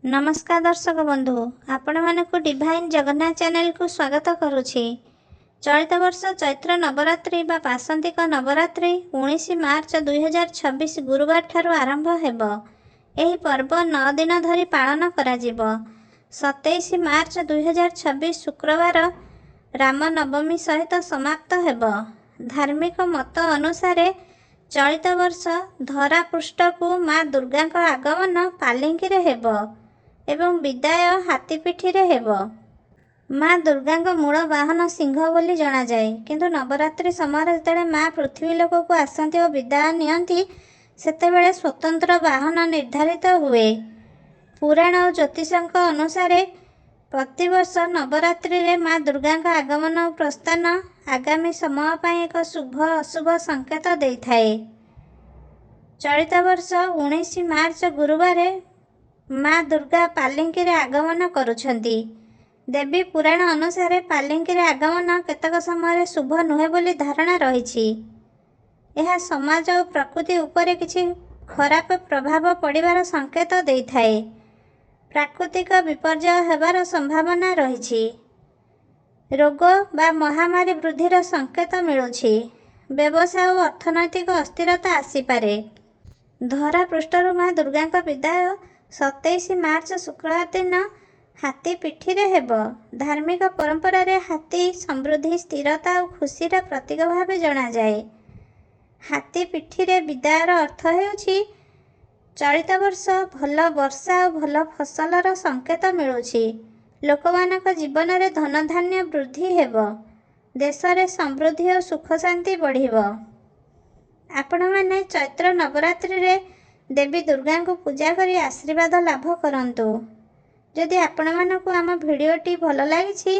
नमस्कार दर्शक बंधु, आपण मानक डिवाइन जगन्नाथ चैनल को स्वागत करुछि। चलित वर्ष चैत्र नवरात्रि बा पासंतिक नवरात्रि 19 मार्च 2026 गुरुवार ठारू आरंभ हेब। एही पर्व 9 दिन धरी पालन करा जिवो। 27 मार्च 2026 शुक्रवार राम नवमी सहित समाप्त हेब। धार्मिक मत अनुसार चलित वर्ष धरा पृष्ठ को माँ दुर्गा का आगमन पालिंकी रे हेब एवं विदाय हाथी पिठी रे हेब। माँ दुर्गा मूल वाहन सिंह बोली जना जाए, किंतु नवरात्रि समय जेतेबेले माँ पृथ्वी लोक को आसती और विदाय नियंती सेतेबेले स्वतंत्र वाहन निर्धारित हुए। पुराण और ज्योतिषक अनुसार प्रतिवर्ष नवरात्रि रे माँ दुर्गा आगमन और प्रस्थान आगामी समय पर एक शुभ अशुभ संकेत देइथाए। चलित वर्ष 19 मार्च गुरुवार माँ दुर्गा पालिंकी रे आगमन करुछंती। देवी पुराण अनुसार पालिंकी रे आगमन केतक समय शुभ नुहे बोली धारणा रही। यह समाज और प्रकृति उपरे किछि खराब प्रभाव पड़िबार संकेत देइथाए। प्राकृतिक विपर्यय हेबार संभावना रही। रोग बा महामारी वृद्धिर संकेत मिलुछि। व्यवसाय और अर्थनैतिक अस्थिरता आसीपारे। धरा पृष्ठरू माँ दुर्गा विदाय 27 मार्च शुक्रवार दिन हाथी पिठी रे हेब। धार्मिक परंपरा रे हाथी समृद्धि, स्थिरता और खुशीर प्रतीक भाव जना जाए। हाथी पिठी रे विदायर अर्थ हेउछि चलित वर्ष भल वर्षा और भल फसलर संकेत मिलुछि। लोकमानक जीवन रे धन धान्य वृद्धि हेब। देश रे समृद्धि और सुख शांति बढ़िब। आपण माने चैत्र नवरात्रि रे देवी दुर्गा को पूजा करी आशीर्वाद लाभ करंतु। जदि आपण मानक आम भिडियोटी भल लगी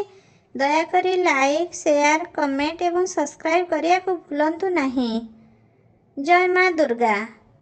दयाकरी लाइक, शेयर, कमेंट एवं सब्सक्राइब करिया को भूलंतु नहीं। जय माँ दुर्गा।